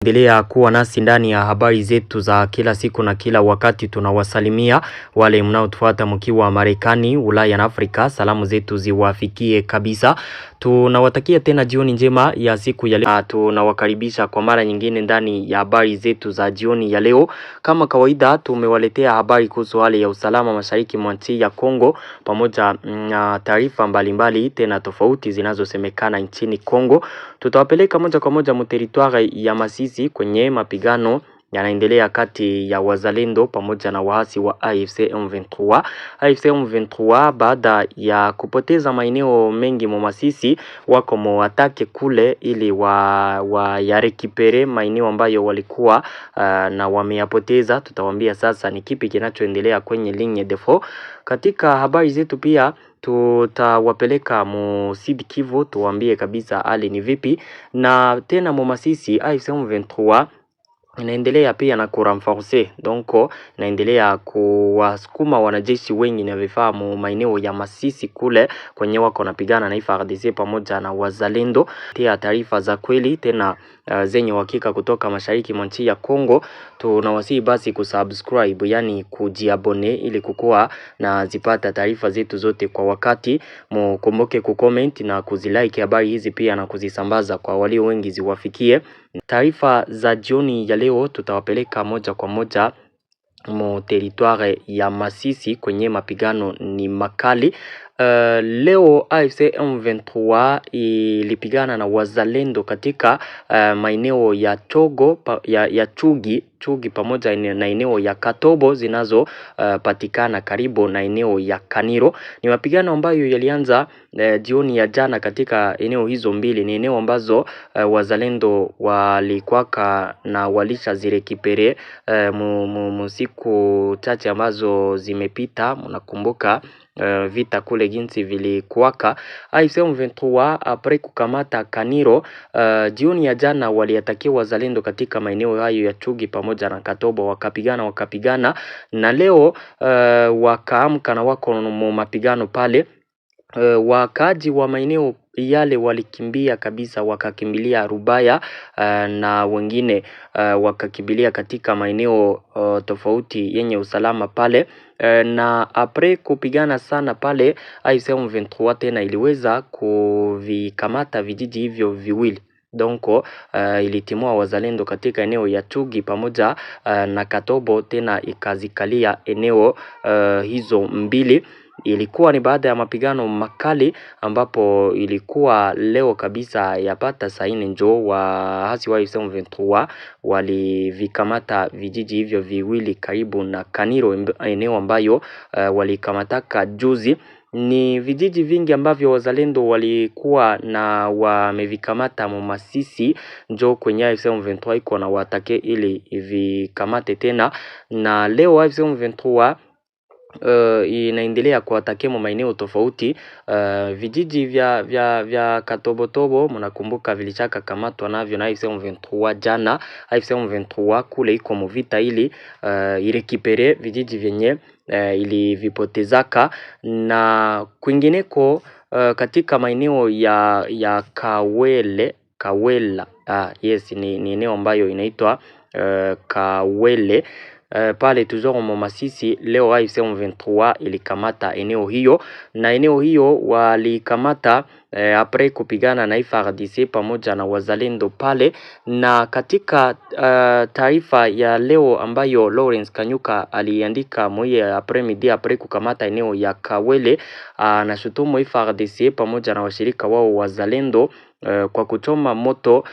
Endelea kuwa nasi ndani ya habari zetu za kila siku na kila wakati. Tunawasalimia wale mnaotufuata mkiwa Marekani, Ulaya na Afrika. Salamu zetu ziwafikie kabisa. Tunawatakia tena jioni njema ya siku ya leo. Tunawakaribisha kwa mara nyingine ndani ya habari zetu za jioni ya leo. Kama kawaida tumewaletea habari kuhusu hali ya usalama mashariki mwa nchi ya Kongo pamoja na taarifa mbalimbali tena tofauti zinazosemekana nchini Kongo. Tutawapeleka moja kwa moja mteritwari ya Masisi kwenye mapigano yanaendelea kati ya wazalendo pamoja na waasi wa AFC M23. AFC M23 baada ya kupoteza maeneo mengi mwa Masisi wako mwatake kule ili yarekipere maeneo ambayo walikuwa na wameyapoteza. Tutawaambia sasa ni kipi kinachoendelea kwenye ligne de front. Katika habari zetu pia tutawapeleka Sud Kivu tuwaambie kabisa hali ni vipi, na tena Masisi AFC M23 inaendelea pia na kurenforcer, donc inaendelea kuwasukuma wanajeshi wengi na vifaa maeneo ya Masisi kule kwenye wako napigana na FARDC pamoja na wazalendo. Pia taarifa za kweli tena zenye uhakika kutoka mashariki mwa nchi ya Kongo. Tunawasihi basi kusubscribe, yani kujiabone ili kukua na zipata taarifa zetu zote kwa wakati. Mkumbuke kucomment na kuzilike habari hizi pia na kuzisambaza kwa walio wengi ziwafikie. Taarifa za jioni ya leo tutawapeleka moja kwa moja territoire ya Masisi kwenye mapigano ni makali. Leo AFC M23 ilipigana na wazalendo katika maeneo ya Chugi pamoja na eneo ya Katobo zinazo patikana karibu na eneo ya Kaniro. Ni mapigano ambayo yalianza jioni ya jana katika eneo hizo mbili. Ni eneo ambazo wazalendo walikwaka na walisha zirekipere siku chache ambazo zimepita. Mnakumbuka vita kule jinsi vilikuwaka. AFC M23 apres kukamata Kaniro jioni ya jana waliatakia wazalendo katika maeneo hayo ya Chugi pamoja na Katobo, wakapigana na leo wakaamka na wako mapigano pale. Wakaaji wa maeneo yale walikimbia kabisa, wakakimbilia Rubaya na wengine wakakimbilia katika maeneo tofauti yenye usalama pale. Na apres kupigana sana pale AFC M23 tena iliweza kuvikamata vijiji hivyo viwili. Donc ilitimua wazalendo katika eneo ya Chugi pamoja na Katobo, tena ikazikalia eneo hizo mbili. Ilikuwa ni baada ya mapigano makali ambapo ilikuwa leo kabisa yapata saa 4 njo waasi wa AFC M23 walivikamata vijiji hivyo viwili karibu na Kaniro, eneo ambayo walikamataka juzi. Ni vijiji vingi ambavyo wazalendo walikuwa na wamevikamata Masisi, njo kwenye AFC M23 iko na watake ili vikamate tena. Na leo AFC M23 inaendelea kuwatake maeneo tofauti. Vijiji vya Katobotobo mnakumbuka vilichaka kamatwa navyo na AFC M23 jana. AFC M23 kule iko mvita ili irekipere vijiji vyenye ilivipotezaka. Na kwingineko katika maeneo ya Kawela, yes, ni eneo ambayo inaitwa Kawele pale toujours Masisi. Leo AFC M23 ilikamata eneo hiyo, na eneo hiyo walikamata apres kupigana na FARDC pamoja na wazalendo pale. Na katika taarifa ya leo ambayo Lawrence Kanyuka aliandika moja après-midi apres kukamata eneo ya Kawele, na shutumu FARDC pamoja na washirika wao wazalendo kwa kuchoma moto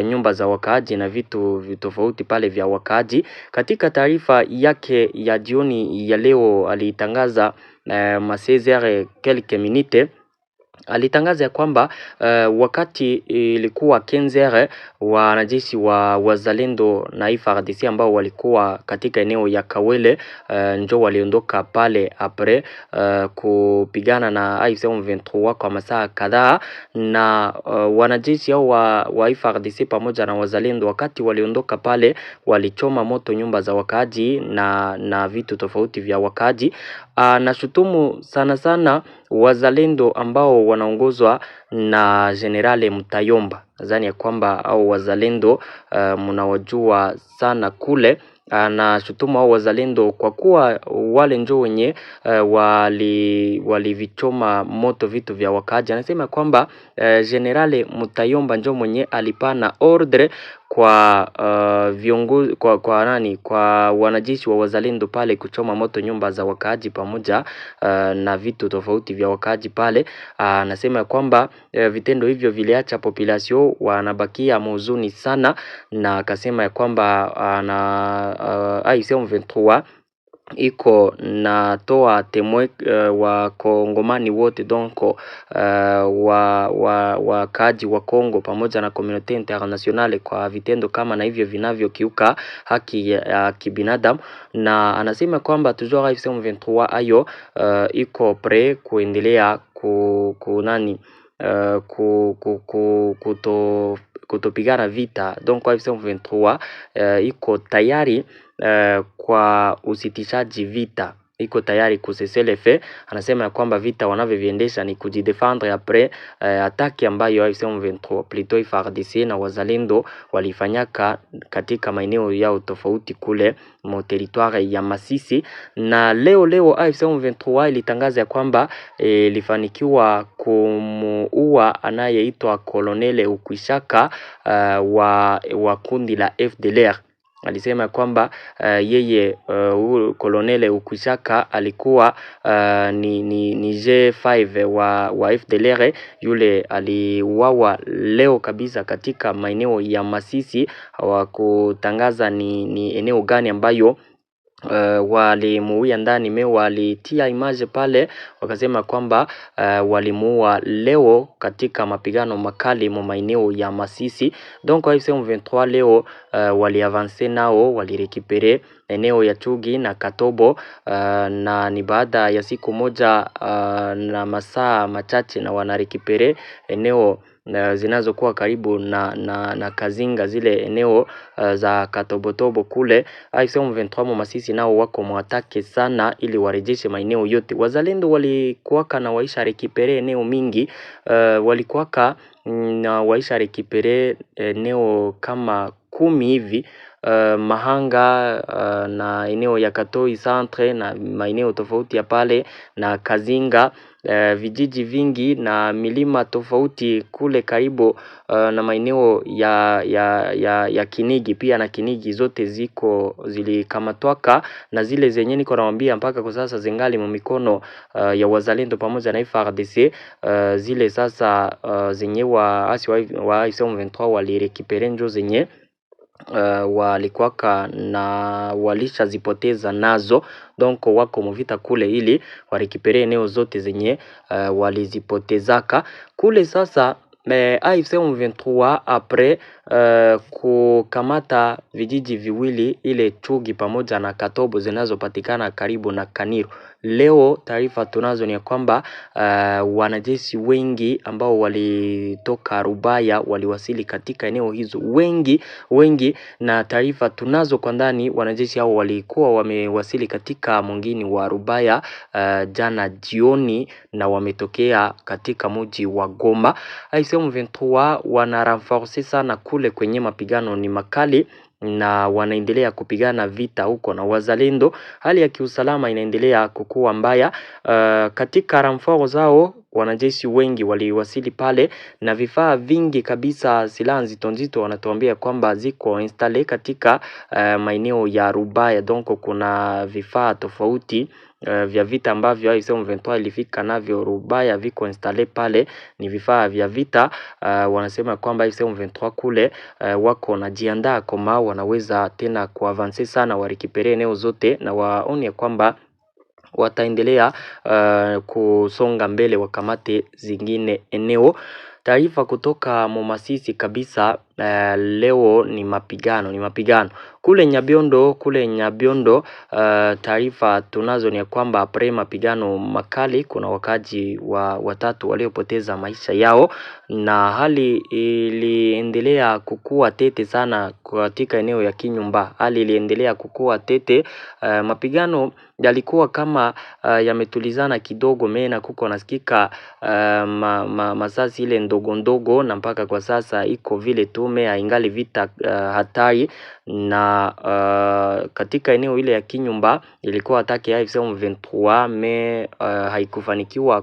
nyumba za wakaaji na vitu tofauti pale vya wakaaji. Katika taarifa yake ya jioni ya leo alitangaza masezere quelques minutes, alitangaza ya kwamba wakati ilikuwa 15h wanajeshi wa wazalendo na FARDC ambao walikuwa katika eneo ya Kawele njo waliondoka pale apres kupigana na AFC M23 kwa masaa kadhaa. Na wanajeshi hao wa FARDC pamoja na wazalendo wakati waliondoka pale walichoma moto nyumba za wakaaji na vitu tofauti vya wakaaji. Na shutumu sana wazalendo ambao wanaongozwa na Generale Mutayomba. Nadhani ya kwamba au wazalendo mnawajua sana kule. Anashutumu hao wazalendo kwa kuwa wale ndio wenye walivichoma moto vitu vya wakaaji. Anasema kwamba Generale Mutayomba ndio mwenye alipana ordre kwa viongozi kwa wanajeshi wa wazalendo pale kuchoma moto nyumba za wakaaji pamoja na vitu tofauti vya wakaaji pale. Anasema kwamba vitendo hivyo viliacha population wanabakia huzuni sana, na akasema ya kwamba AFC M23 iko natoa temwe wa Kongomani wote, donc wakaaji wa Kongo pamoja na community internationale kwa vitendo kama na hivyo vinavyokiuka haki ya kibinadamu. Na anasema kwamba toujours AFC M23 ayo iko pre kuendelea kutopigana vita. Donc AFC M23 iko tayari kwa usitishaji vita, iko tayari kuseselefe. Anasema ya kwamba vita wanavyoviendesha ni kujidefendre après ataki ambayo AFC M23 plutôt FARDC na wazalendo walifanyaka katika maeneo yao tofauti kule mo territoire ya Masisi. Na leo AFC M23 ilitangaza ya kwamba ilifanikiwa kumuua anayeitwa Colonel Ukwishaka wa kundi la FDLR. Alisema kwamba yeye Colonel Ukwishaka alikuwa ni G5 wa FDLR. Yule aliuawa leo kabisa katika maeneo ya Masisi. Hawakutangaza ni eneo gani ambayo walimuua ndani. Walitia image pale wakasema kwamba walimuua leo katika mapigano makali mu maeneo ya Masisi. Donc AFC M23 leo waliavance nao, walirekipere eneo ya Chugi na Katobo, na ni baada ya siku moja na masaa machache na wanarekipere eneo zinazokuwa karibu na Kazinga, zile eneo za Katobotobo kule. AFC M23 mu Masisi nao wako mwatake sana ili warejeshe maeneo yote. Wazalendo walikuwaka na waisha rekipere eneo mingi, walikuwaka na waisha rekipere eneo kama 10 hivi, Mahanga na eneo ya Katoi centre na maeneo tofauti ya pale na Kazinga, vijiji vingi na milima tofauti kule karibu na maeneo ya Kinigi pia, na Kinigi zote zilikamatwaka, na zile zenye niko nawaambia mpaka kwa sasa zingali mu mikono ya wazalendo pamoja na FARDC. Zile sasa zenye waasi wa AFC M23 walirekipere njo zenye walikuwaka na walisha zipoteza nazo. Donc wako mvita kule ili warekipere eneo zote zenye walizipotezaka kule. Sasa AFC M23 après kukamata vijiji viwili, ile Chugi pamoja na Katobo zinazopatikana karibu na Kaniru. Leo taarifa tunazo ni kwamba wanajeshi wengi ambao walitoka Rubaya waliwasili katika eneo hizo, wengi, na taarifa tunazo kwa ndani wanajeshi hao walikuwa wamewasili katika mwingine wa Rubaya jana jioni, na wametokea katika mji wa Goma. AFC M23 wana renforcer sana kule kwenye mapigano ni makali, na wanaendelea kupigana vita huko na wazalendo. Hali ya kiusalama inaendelea kukua mbaya. Katika renfort zao wanajeshi wengi waliwasili pale na vifaa vingi kabisa, silaha nzito wanatuambia kwamba ziko installe katika maeneo ya Rubaya. Donc kuna vifaa tofauti vya vita ambavyo AFC M23 ilifika navyo Rubaya, viko installe pale, ni vifaa vya vita. Wanasema kwamba AFC M23 kule wako najiandaa kama wanaweza tena kuavance sana, warekipere eneo zote, na waone kwamba wataendelea kusonga mbele wakamate zingine eneo. Taarifa kutoka Masisi kabisa leo ni mapigano kule Nyabiondo. Taarifa tunazo ni kwamba pre mapigano makali kuna wakaji watatu waliopoteza maisha yao, na hali iliendelea kukua tete sana katika eneo ya Kinyumba. Hali iliendelea kukua tete. Mapigano yalikuwa kama yametulizana kidogo, mena kuko nasikika masasi ile ndogo, na mpaka kwa sasa iko vile tume ingali vita hatari. Na katika eneo ile ya Kinyumba ilikuwa ataki ya AFC M23 haikufanikiwa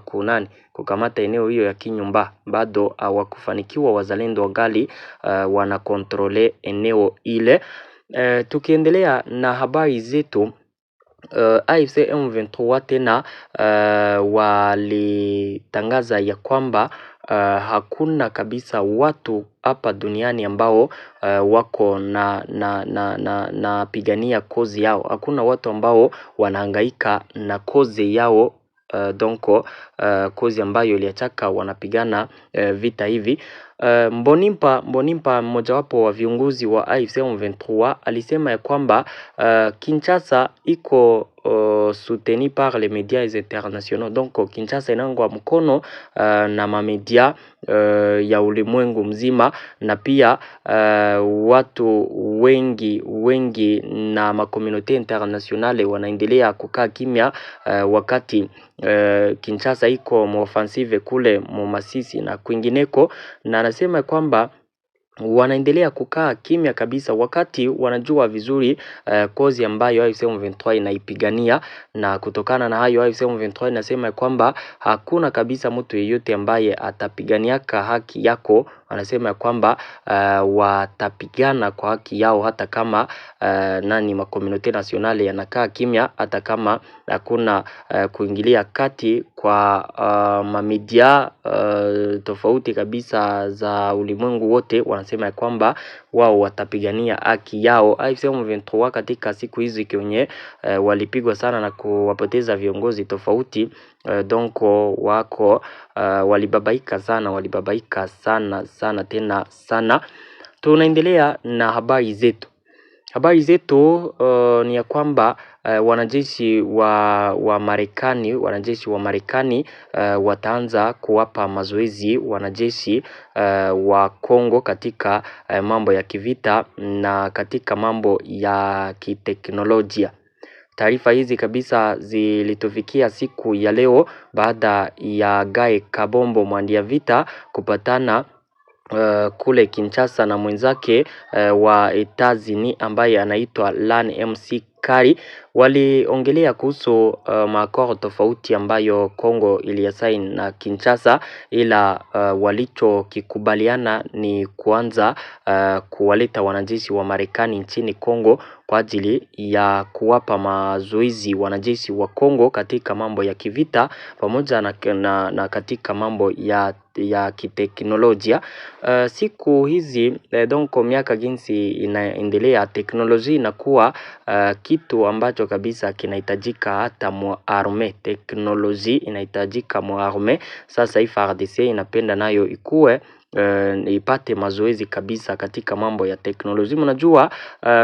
kukamata eneo hiyo ya Kinyumba. Bado hawakufanikiwa, wazalendo wangali wanakontrole eneo ile. Tukiendelea na habari zetu, AFC M23 tena walitangaza ya kwamba hakuna kabisa watu hapa duniani ambao wako na pigania kozi yao. Hakuna watu ambao wanahangaika na kozi yao, kozi ambayo iliachaka wanapigana vita hivi. Mbonimpa mmojawapo wa viongozi wa AFC M23 alisema ya kwamba Kinshasa iko soutenu par les médias internationaux. Donc Kinshasa inaungwa mkono na mamedia ya ulimwengu mzima, na pia watu wengi na makomunote internationale wanaendelea kukaa kimya wakati Kinshasa iko offensive kule Masisi na kwingineko, na anasema kwamba wanaendelea kukaa kimya kabisa wakati wanajua vizuri kozi ambayo AFC M23 inaipigania. Na kutokana na hayo AFC M23 inasema kwamba hakuna kabisa mtu yeyote ambaye atapiganiaka haki yako. Anasema kwamba watapigana kwa haki yao hata kama makomunote nationale yanakaa kimya, hata kama hakuna kuingilia kati kwa mamedia tofauti kabisa za ulimwengu wote. Wanasema kwamba wao watapigania haki yao. AFC M23 katika siku hizi kwenye walipigwa sana na kuwapoteza viongozi tofauti, wako walibabaika sana tena sana. Tunaendelea na habari zetu. Ni ya kwamba wanajeshi wa Marekani wataanza kuwapa mazoezi wanajeshi wa Kongo katika mambo ya kivita na katika mambo ya kiteknolojia. Taarifa hizi kabisa zilitufikia siku ya leo baada ya Guy Kabombo mwandia vita kupatana kule Kinshasa na mwenzake wa Etazini ambaye anaitwa Lan MC Kari. Waliongelea kuhusu maakoro tofauti ambayo Kongo iliyasaini na Kinshasa, ila walichokikubaliana ni kuanza kuwaleta wanajeshi wa Marekani nchini Kongo kwa ajili ya kuwapa mazoezi wanajeshi wa Kongo katika mambo ya kivita pamoja na katika mambo ya kiteknolojia. Siku hizi miaka jinsi inaendelea, teknolojia inakuwa kitu ambacho kabisa kinahitajika hata muarme. Teknolojia inahitajika muarme. Sasa FARDC inapenda nayo ikue ipate mazoezi kabisa katika mambo ya teknolojia. Mnajua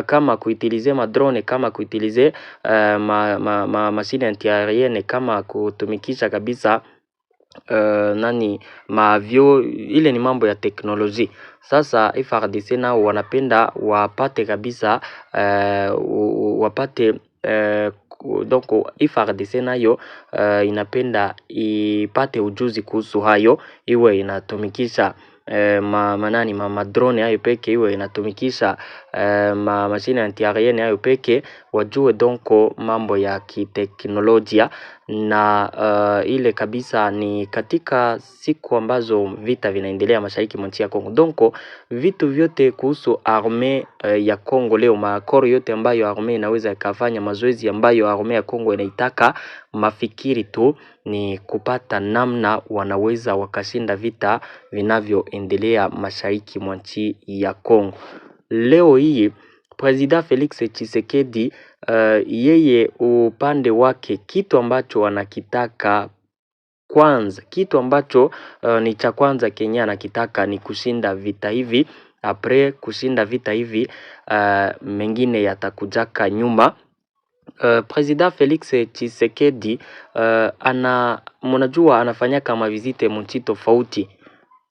kama kuitilize madrone, kama kuitilize mashine antiaerienne, kama kutumikisha kabisa mavyo, ile ni mambo ya teknolojia. Sasa FARDC nao wanapenda wapate kabisa FARDC nayo inapenda ipate ujuzi kuhusu hayo, iwe inatumikisha madrone hayo peke, iwe inatumikisha mashine antiaerienne hayo peke, wajue mambo ya kiteknolojia. Na ile kabisa ni katika siku ambazo vita vinaendelea mashariki mwa nchi ya Kongo. Vitu vyote kuhusu arme ya Kongo leo, maakoro yote ambayo arme inaweza ikafanya, mazoezi ambayo arme ya Kongo inaitaka, mafikiri tu ni kupata namna wanaweza wakashinda vita vinavyoendelea mashariki mwa nchi ya Kongo. Leo hii President Felix Tshisekedi yeye upande wake, kitu ambacho anakitaka kwanza, kitu ambacho ni cha kwanza Kenya anakitaka ni kushinda vita hivi apres kushinda vita hivi mengine yatakujaka nyuma. President Felix Tshisekedi mnajua anafanya kama vizite mchi tofauti,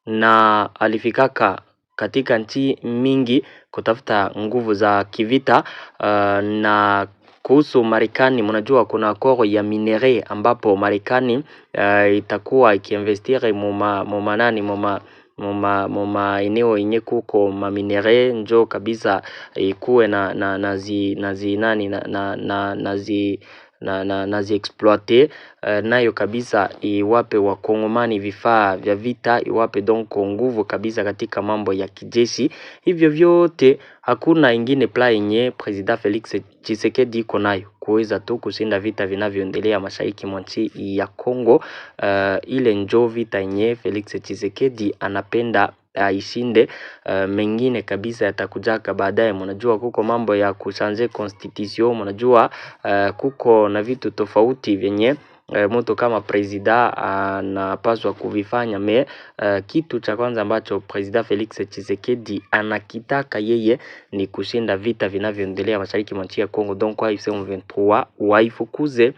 na alifikaka katika nchi mingi kutafuta nguvu za kivita. Na kuhusu Marekani, mnajua kuna akoro ya minere ambapo Marekani itakuwa ikiinvestire moma eneo yenye kuko maminere njo kabisa ikuwe nazi exploite, nayo kabisa iwape wakongomani vifaa vya vita, iwape donc nguvu kabisa katika mambo ya kijeshi. Hivyo vyote hakuna ingine plan yenye President Felix Tshisekedi iko nayo kuweza tu kushinda vita vinavyoendelea mashariki mwa nchi ya Kongo. Ile njo vita yenye Felix Tshisekedi anapenda aishinde. Mengine kabisa yatakujaka baadaye. Mnajua kuko mambo ya kuchanje constitution, mnajua kuko na vitu tofauti vyenye mtu kama president anapaswa kuvifanya. Kitu cha kwanza ambacho President Felix Tshisekedi anakitaka yeye ni kushinda vita vinavyoendelea mashariki mwa nchi ya Kongo. Donc AFC M23 waifukuze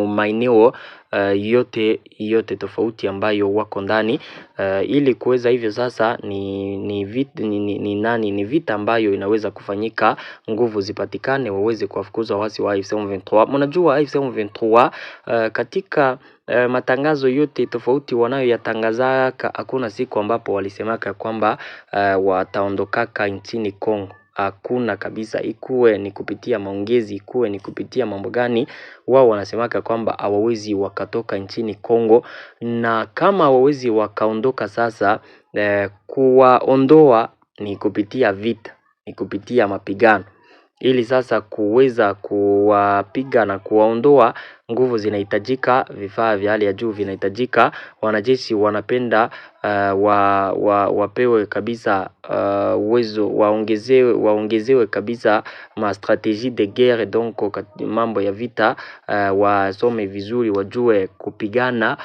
maeneo yote tofauti ambayo wako ndani, ili kuweza hivyo sasa ni vita ambayo inaweza kufanyika, nguvu zipatikane waweze kuwafukuza wasi wa AFC M23. Mnajua AFC M23 katika matangazo yote tofauti wanayoyatangaza, hakuna siku ambapo walisemaka kwamba wataondokaka nchini Kongo. Hakuna kabisa, ikuwe ni kupitia maongezi, ikuwe ni kupitia mambo gani, wao wanasemaka kwamba hawawezi wakatoka nchini Kongo. Na kama hawawezi wakaondoka sasa, kuwaondoa ni kupitia vita, ni kupitia mapigano. Ili sasa kuweza kuwapiga na kuwaondoa, nguvu zinahitajika, vifaa vya hali ya juu vinahitajika. Wanajeshi wanapenda wapewe kabisa uwezo, waongezewe kabisa ma strategie de guerre. Donc mambo ya vita wasome vizuri, wajue kupigana.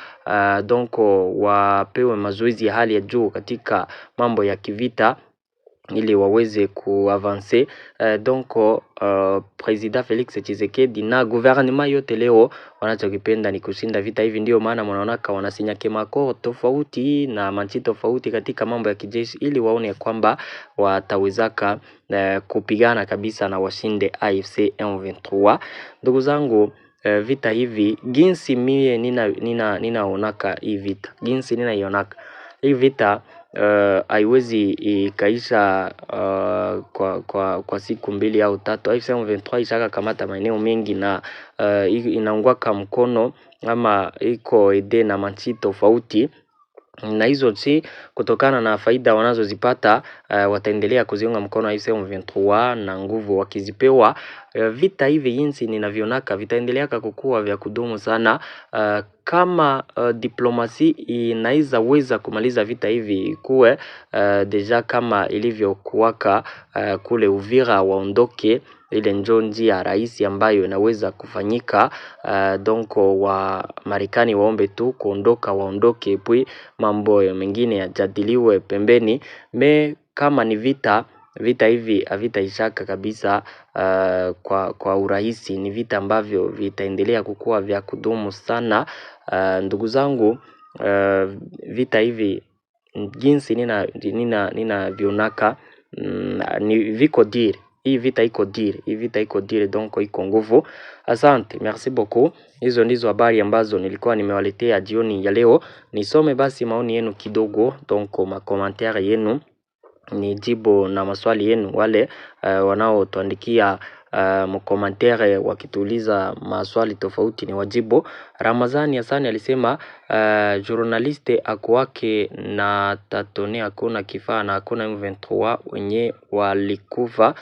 Donc wapewe mazoezi ya hali ya juu katika mambo ya kivita ili waweze kuavance. Donc President Felix Tshisekedi na gouvernement yote leo wanachokipenda ni kushinda vita hivi. Ndio maana mnaonaka wanasinya kemako tofauti na manchi tofauti katika mambo ya kijeshi, ili waone kwamba watawezaka kupigana kabisa na washinde AFC M23. Ndugu zangu, vita hivi jinsi mie ninaonaka hii vita, jinsi ninaionaka hii vita haiwezi ikaisha kwa siku 2 au 3. AFC M23 ishaka kamata maeneo mengi na inaungwaka mkono ama iko ede na manchi tofauti, na hizo si kutokana na faida wanazozipata, wataendelea kuziunga mkono AFC M23 na nguvu wakizipewa. Vita hivi jinsi ninavionaka vitaendelea kukua vya kudumu sana. Kama diplomasi inaweza weza kumaliza vita hivi kuwe deja kama ilivyo kuwaka kule Uvira, waondoke. Ile njo njia rahisi ambayo inaweza kufanyika. Donc wa Marekani waombe tu kuondoka, waondoke, pui mambo mengine yajadiliwe pembeni. Kama ni vita hivi havitaishaka kabisa kwa urahisi. Ni vita ambavyo vitaendelea kukua vya kudumu sana. Ndugu zangu, vita hivi jinsi ninavionaka ni viko dire. Hii vita iko dire, donc iko nguvu. Asante, merci beaucoup. Hizo ndizo habari ambazo nilikuwa nimewaletea jioni ya leo. Nisome basi maoni yenu kidogo, donc ma commentaire yenu, ni jibu na maswali yenu. Wale wanaotuandikia mkomentere wakituuliza maswali tofauti ni wajibu. Ramazani Hasani alisema journaliste akuwake na tatone hakuna kifaa na hakuna M23 wenye walikufa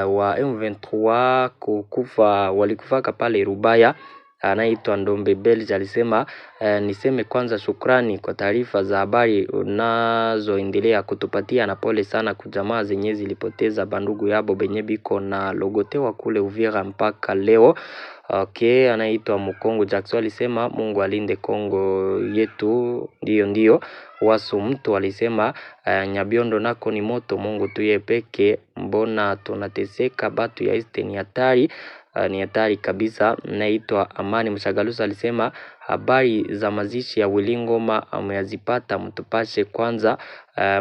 wa M23 kukufa walikufaka pale Rubaya. Anaitwa Ndombe Belge alisema niseme kwanza shukrani kwa taarifa za habari unazoendelea kutupatia, na pole sana kujamaa zenye zilipoteza bandugu yabo benye biko na logotewa kule Uvira mpaka leo. Okay, anaitwa Mukongo Jackson alisema Mungu alinde Kongo yetu. Ndio. Wasu mtu alisema Nyabiondo nako ni moto, Mungu tuye peke, mbona tunateseka, batu ya este ni hatari. Ni hatari kabisa. Naitwa Amani Mshagalusa alisema habari za mazishi ya Willy Ngoma ameyazipata, mtupashe kwanza.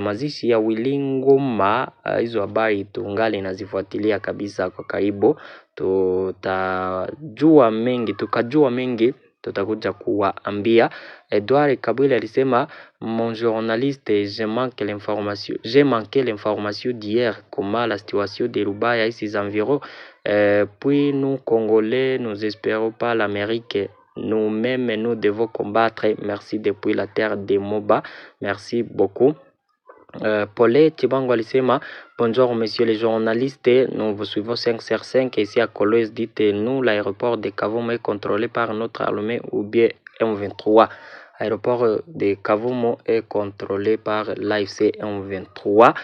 Mazishi ya Willy Ngoma, hizo habari tungali nazifuatilia kabisa kwa karibu. Tukajua mengi tutakuja kuwaambia. Edouard Kabila alisema mon journaliste, j'ai manqué l'information d'hier comment la situation de Rubaya et ses environs. Puis nous Congolais, nous espérons pas l'Amérique. Nous-mêmes, nous devons combattre. Merci depuis la terre de Moba. Merci beaucoup. Paulé Tibango alisema bonjour messieurs les journalistes, nous vous suivons 5 ici à Kolwezi. Dites-nous, l'aéroport de Kavumu est contrôlé par notre armée ou bien M23? L'aéroport de Kavumu est contrôlé par l'AFC M23.